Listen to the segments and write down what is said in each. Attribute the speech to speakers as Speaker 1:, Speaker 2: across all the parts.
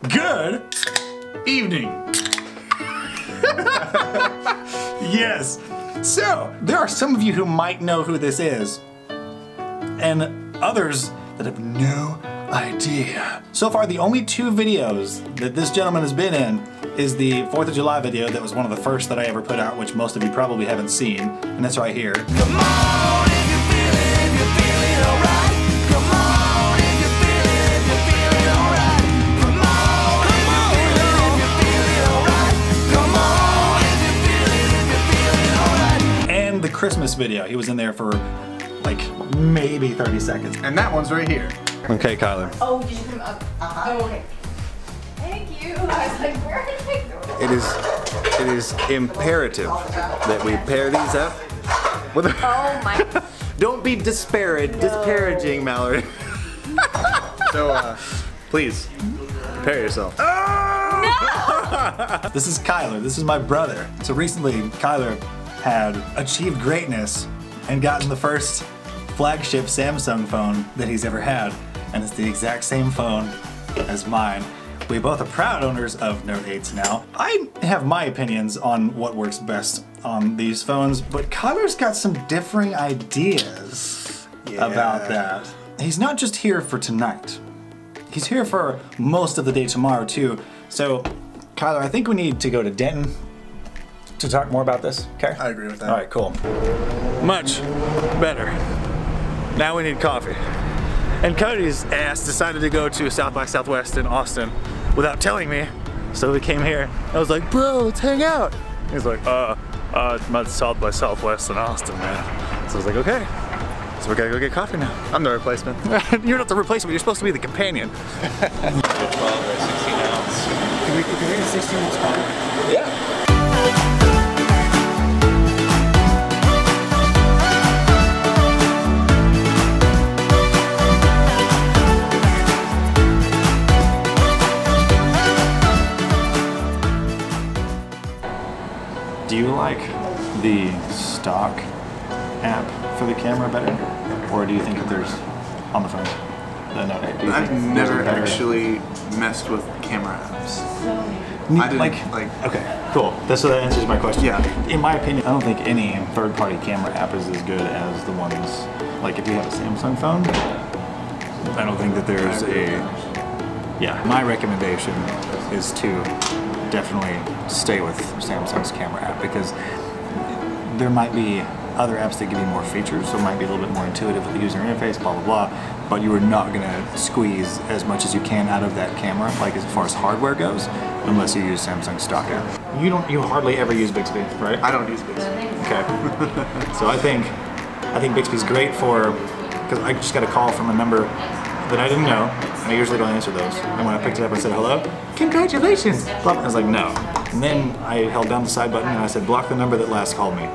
Speaker 1: Good evening. Yes. So, there are some of you who might know who this is, and others that have no idea. So far, the only 2 videos that this gentleman has been in is the 4th of July video that was one of the first that I ever put out, which most of you probably haven't seen, and that's right here. Come on, if you feel it, if you're feeling alright. Come on, if you feel it, if you're feeling alright. Come on, if you feel it, if you're feeling alright. Come on, if you feel it, if you're feeling alright. And the Christmas video, he was in there for like maybe 30 seconds.
Speaker 2: And that one's right here.
Speaker 1: Okay, Kyler.
Speaker 3: Oh, did you come up? Oh, okay. Thank you. I was like, where did I go?
Speaker 2: It is imperative that we pair these up with
Speaker 3: Oh my.
Speaker 2: Don't be disparaging, Mallory. So, please, prepare yourself.
Speaker 3: No!
Speaker 1: This is Kyler, this is my brother. So recently, Kyler had achieved greatness and gotten the first flagship Samsung phone that he's ever had. And it's the exact same phone as mine. We both are proud owners of Note 8s now. I have my opinions on what works best on these phones, but Kyler's got some differing ideas about that. He's not just here for tonight. He's here for most of the day tomorrow too. So, Kyler, I think we need to go to Denton to talk more about this, okay?
Speaker 2: I agree with that.
Speaker 1: All right, cool. Much better. Now we need coffee. And Cody's ass decided to go to South by Southwest in Austin without telling me. So we came here. I was like, bro, let's hang out. He's like, it's not South by Southwest in Austin, man. So I was like, okay. So we gotta go get coffee now.
Speaker 2: I'm the replacement.
Speaker 1: You're not the replacement, you're supposed to be the companion.
Speaker 4: 12 or 16 ounce.
Speaker 1: Can we get a 16 ounce coffee?
Speaker 4: Yeah.
Speaker 1: Do you like the stock app for the camera better? Or do you think that there's on the phone? The Note 8?
Speaker 2: I've never actually messed with camera apps. I didn't like.
Speaker 1: Okay, cool. So that answers my question.
Speaker 2: Yeah.
Speaker 1: In my opinion, I don't think any third-party camera app is as good as the ones, like if you have a Samsung phone, I don't think that there's yeah, my recommendation is to definitely stay with Samsung's camera app because there might be other apps that give you more features, so it might be a little bit more intuitive with the user interface, blah, blah, blah, but you are not gonna squeeze as much as you can out of that camera, like as far as hardware goes, unless you use Samsung stock app. You hardly ever use Bixby, right?
Speaker 2: I don't use Bixby.
Speaker 1: Okay. So I think Bixby's great for, because I just got a call from a number that I didn't know, and I usually don't answer those. And when I picked it up and said, hello, congratulations, I was like, no. And then I held down the side button and I said, block the number that last called me.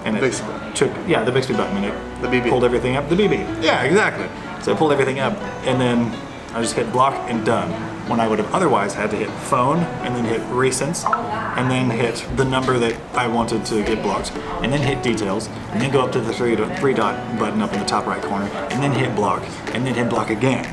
Speaker 1: And it took, yeah, the Bixby button, and it pulled everything up. The BB, yeah, exactly. So it pulled everything up, and then I just hit block and done. When I would have otherwise had to hit phone, and then hit recents, and then hit the number that I wanted to get blocked, and then hit details, and then go up to the three dot button up in the top right corner, and then hit block, and then hit block again.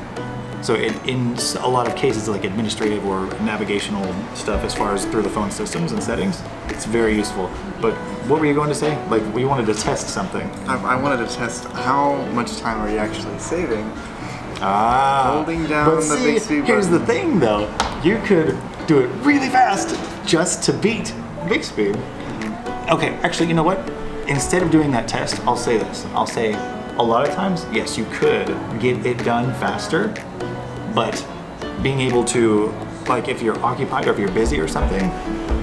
Speaker 1: So in a lot of cases, like administrative or navigational stuff as far as through the phone systems and settings, it's very useful. But what were you going to say? Like, we wanted to test something.
Speaker 2: I wanted to test how much time are you actually saving.
Speaker 1: Holding
Speaker 2: down the Bixby button.
Speaker 1: Here's the thing though, you could do it really fast just to beat Bixby. Okay, actually, you know what? Instead of doing that test, I'll say this. I'll say, a lot of times, yes, you could get it done faster, but being able to, like if you're occupied or if you're busy or something,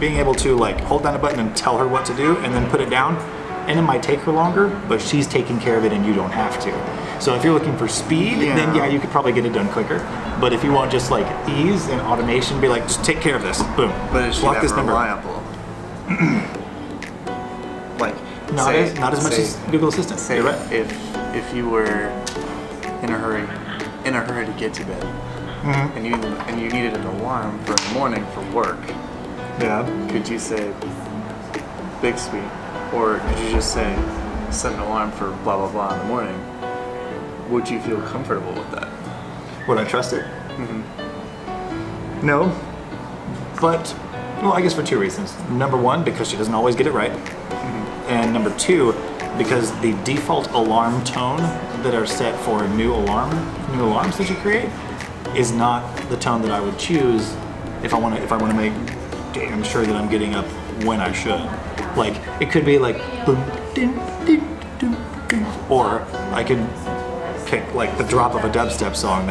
Speaker 1: being able to like hold down a button and tell her what to do and then put it down, and it might take her longer, but she's taking care of it and you don't have to. So if you're looking for speed, then yeah, you could probably get it done quicker. But if you want just like ease and automation, be like, just take care of this, boom.
Speaker 2: But is she
Speaker 1: block this number.
Speaker 2: Reliable? Like,
Speaker 1: not as much as Google Assistant.
Speaker 2: Say,
Speaker 1: you're right.
Speaker 2: If you were in a hurry to get to bed, and you needed an alarm for the morning for work,
Speaker 1: yeah,
Speaker 2: could you say Bixby, or could you just say set an alarm for blah blah blah in the morning? Would you feel comfortable with that?
Speaker 1: Would I trust it? No, but, well, I guess for two reasons. Number one, because she doesn't always get it right. And number two, because the default alarm tone that are set for new alarms that you create is not the tone that I would choose if I want to make damn sure that I'm getting up when I should. Like, it could be like boom, ding, ding, ding, ding. Or I could pick like the drop of a dubstep song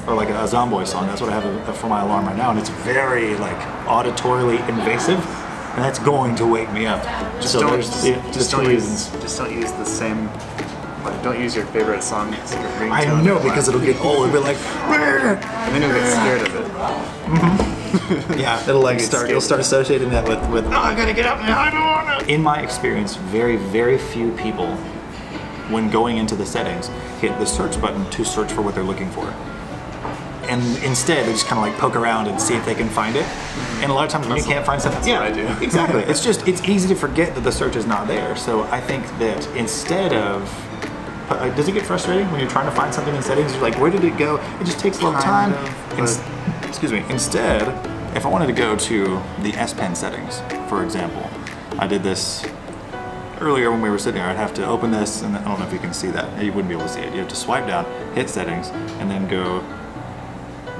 Speaker 1: or like a Zomboy song. That's what I have for my alarm right now, and it's very like auditorily invasive, and that's going to wake me up.
Speaker 2: Just don't use the same. Like, don't use your favorite song as your ringtone.
Speaker 1: I know, because it'll get old. It'll be like,
Speaker 2: and then you'll get scared of it.
Speaker 1: Mm-hmm. Yeah, it'll like you'll start associating that with oh, I gotta get up now. I don't wanna. In my experience, very, very few people, when going into the settings, hit the search button to search for what they're looking for. And instead, they just kind of like poke around and see if they can find it. And a lot of times when you can't find something,
Speaker 2: that's what I do.
Speaker 1: Exactly. It's easy to forget that the search is not there. So I think that instead of, does it get frustrating when you're trying to find something in settings? You're like, where did it go? It just takes a little time. Excuse me. Instead, if I wanted to go to the S Pen settings, for example, I did this earlier when we were sitting here. I'd have to open this, and I don't know if you can see that. You wouldn't be able to see it. You have to swipe down, hit settings, and then go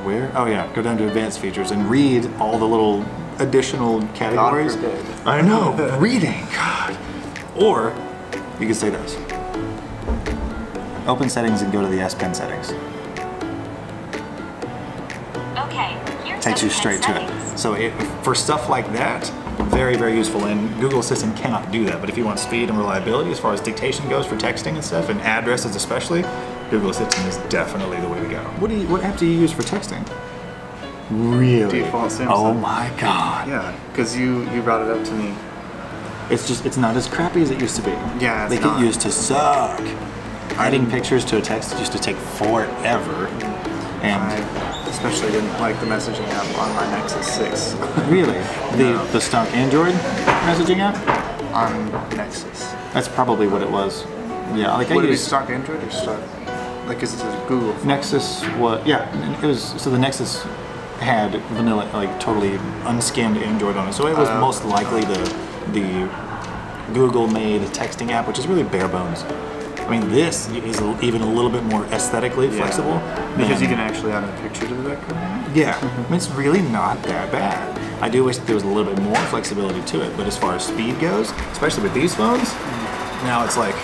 Speaker 1: where? Oh yeah, go down to advanced features and read all the little additional categories.
Speaker 2: God forbid.
Speaker 1: I know, reading, God. Or you could say this. Open settings and go to the S Pen settings.
Speaker 5: Okay, here's
Speaker 1: Takes you straight to it. So for stuff like that, very, very useful, and Google Assistant cannot do that. But if you want speed and reliability as far as dictation goes for texting and stuff, and addresses especially, Google Assistant is definitely the way to go. What app do you use for texting? Really?
Speaker 2: Default Samsung.
Speaker 1: Oh my God.
Speaker 2: Yeah, because you brought it up to me.
Speaker 1: It's not as crappy as it used to be.
Speaker 2: Yeah, it's
Speaker 1: Like
Speaker 2: not.
Speaker 1: it used to suck. Adding pictures to a text used to take forever. And
Speaker 2: I especially didn't like the messaging app on my Nexus 6.
Speaker 1: really? The stock Android messaging app?
Speaker 2: On Nexus.
Speaker 1: That's probably what it was. Yeah, like
Speaker 2: Would
Speaker 1: I
Speaker 2: it be
Speaker 1: used
Speaker 2: stock Android or stock? Like, is it a Google phone?
Speaker 1: Nexus. What? Yeah, it was. So the Nexus had vanilla, like totally unskimmed Android on it. So it was most likely the Google-made texting app, which is really bare bones. I mean, this is even a little bit more aesthetically flexible.
Speaker 2: Because you can actually add a picture to the background?
Speaker 1: Yeah, I mean, it's really not that bad. I do wish there was a little bit more flexibility to it, but as far as speed goes, especially with these phones, now it's like,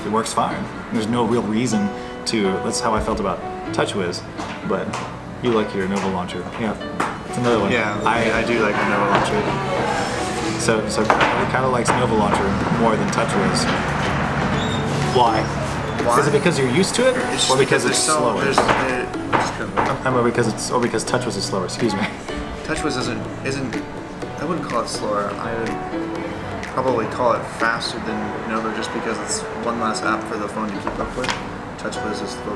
Speaker 1: it works fine. There's no real reason to, that's how I felt about TouchWiz, but you like your Nova launcher. Yeah, it's another one.
Speaker 2: Yeah, I do like the Nova launcher.
Speaker 1: So it kind of likes Nova launcher more than TouchWiz. Why? Is it because you're used to it, or because it's slower? Because TouchWiz is slower. Excuse me.
Speaker 2: TouchWiz isn't. I wouldn't call it slower. I would probably call it faster than Nova, just because it's one less app for the phone to keep up with. TouchWiz is the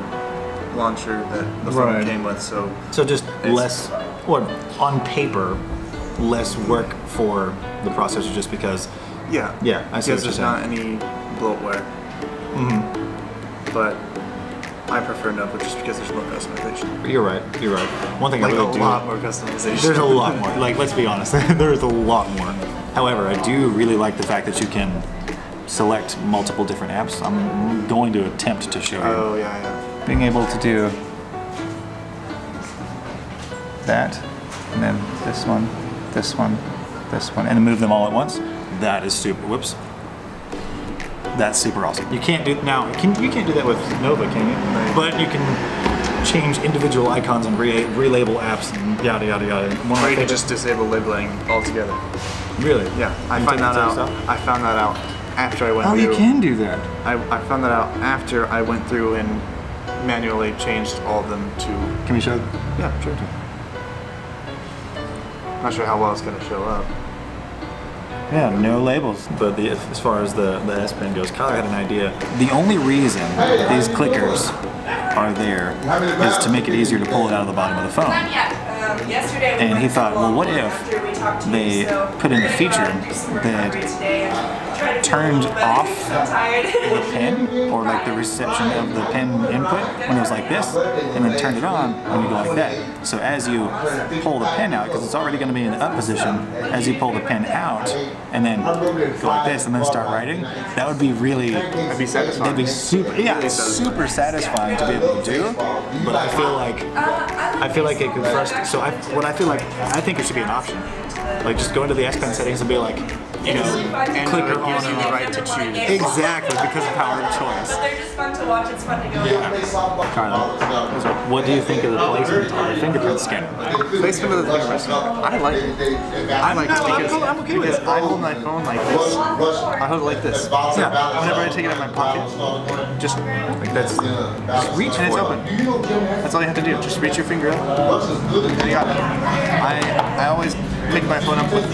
Speaker 2: launcher that the phone came with, so
Speaker 1: just less, or on paper, less work for the processor, just because.
Speaker 2: Yeah.
Speaker 1: I see.
Speaker 2: Because there's not any bloatware. But I prefer Nova just because there's more customization.
Speaker 1: You're right. One thing
Speaker 2: like
Speaker 1: I really do.
Speaker 2: A lot more customization.
Speaker 1: There's a lot more. Like, let's be honest. There's a lot more. However, I do really like the fact that you can select multiple different apps. I'm going to attempt to show you.
Speaker 2: Oh yeah.
Speaker 1: Being able to do that, and then this one, this one, this one, and move them all at once. That is super. Whoops. That's super awesome. You can't do you can't do that with Nova, can you?
Speaker 2: Right.
Speaker 1: But you can change individual icons and relabel apps and yada yada yada.
Speaker 2: Or you can just disable labeling altogether.
Speaker 1: Really?
Speaker 2: Yeah, I found that out after I went through.
Speaker 1: Oh, you can do that.
Speaker 2: I found that out after I went through and manually changed all of them to.
Speaker 1: Can we show?
Speaker 2: Yeah, sure. Not sure how well it's gonna show up.
Speaker 1: Yeah, no labels. But as far as the S Pen goes, Kyle had an idea. The only reason these clickers are there is to make it easier to pull it out of the bottom of the phone.
Speaker 3: Yesterday
Speaker 1: and he thought, well, what if they put in a feature that turned off the pin, or like the reception of the pin input when it was like this, and then turned it on when you go like that. So as you pull the pin out, because it's already going to be in the up position, as you pull the pin out and then go like this and then start writing, that would be really,
Speaker 2: That'd be satisfying.
Speaker 1: that'd be super, yeah, super satisfying to be able to do. But I feel like it could frustrate. So I think it should be an option. Like just go into the S Pen settings and be like, you know, click or on
Speaker 2: the right to choose.
Speaker 1: Exactly, because of power of choice.
Speaker 3: But they're just fun to watch. It's fun to go.
Speaker 1: Carla, what do you think of the placement of the fingerprint scanner?
Speaker 2: Placement of the fingerprint scanner. I like it. I like it because I hold my phone like this. I hold it like this. So whenever I take it out of my pocket, just like that's just reach and it's open. That's all you have to do. Just reach your finger up. And you got it. I always pick my phone up with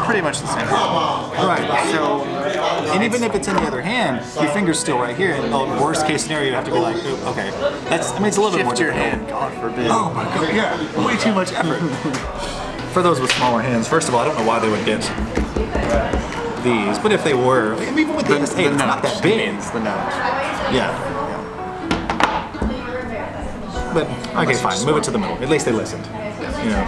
Speaker 2: pretty much the same.
Speaker 1: Right. So, and even if it's in the other hand, your finger's still right here. And the worst case scenario, you have to be like, okay, that's. I mean, it's a little bit more
Speaker 2: Shift your
Speaker 1: difficult.
Speaker 2: hand, God forbid.
Speaker 1: Oh my God! Yeah, way too much effort. For those with smaller hands, first of all, I don't know why they would get these, but if they were, I mean, even with the S8, it's not that big.
Speaker 2: It's the notch.
Speaker 1: Yeah. But okay, fine. Move it to the middle. At least they listened. You know,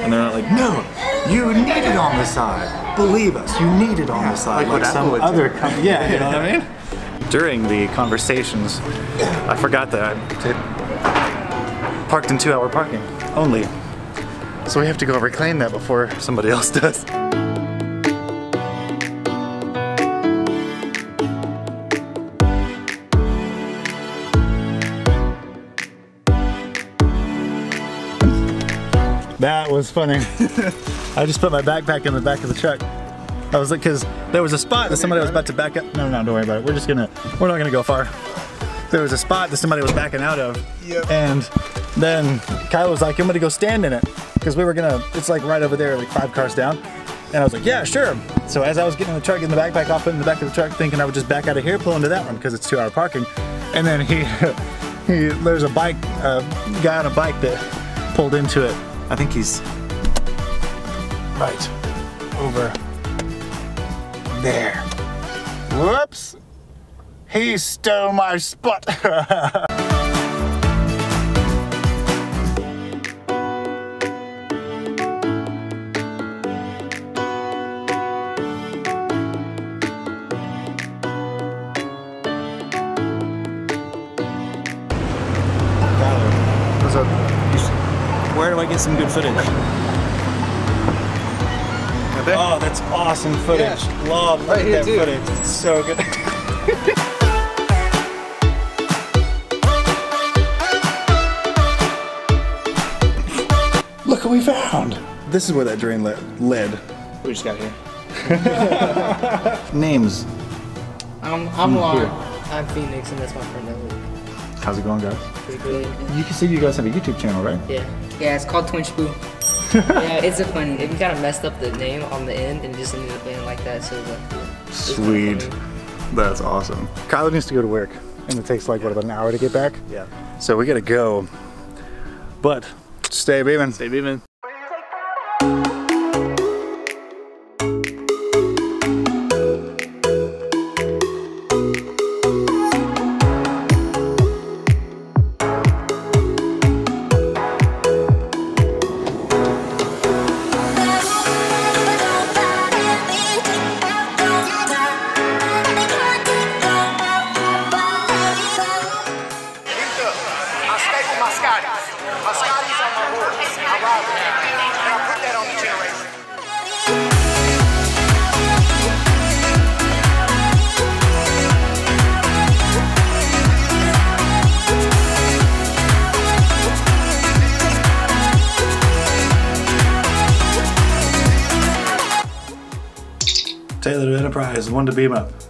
Speaker 1: and they're not like, no, you need it on the side. Believe us, you need it on the side. Like some other company. Yeah, you know what I mean? During the conversations, I forgot that I parked in 2-hour parking only. So we have to go reclaim that before somebody else does. That was funny. I just put my backpack in the back of the truck. I was like, because there was a spot that somebody was about to back up. No, don't worry about it. We're not gonna go far. There was a spot that somebody was backing out of. Yep. And then Kyle was like, I'm gonna go stand in it. Because we were it's like right over there, like 5 cars down. And I was like, yeah, sure. So as I was getting in the truck, getting the backpack off, putting in the back of the truck, thinking I would just back out of here, pull into that one, because it's 2-hour parking. And then there's a guy on a bike that pulled into it. I think he's right over there. Whoops! He stole my spot. What's up? Where do I get some good footage? Oh, that's awesome footage. Yeah. Love
Speaker 2: right here
Speaker 1: that
Speaker 2: too.
Speaker 1: footage. It's so good. Look what we found. This is where that drain led.
Speaker 2: We just got here.
Speaker 1: Names.
Speaker 6: I'm Lauren. I'm Phoenix, and that's my friend Ellie.
Speaker 1: How's it going, guys?
Speaker 6: Pretty good.
Speaker 1: You can see you guys have a YouTube channel, right?
Speaker 6: Yeah. Yeah, it's called Twin Spoo. Yeah, it's a funny. We kind of messed up the name on the end, and it just ended up being like that. So
Speaker 1: Sweet. That's awesome. Kyler needs to go to work, and it takes like what, about an hour to get back?
Speaker 2: Yeah.
Speaker 1: So we gotta go. But stay beaming.
Speaker 2: Stay beaming.
Speaker 1: Taylor to Enterprise, 1 to BeamtUp.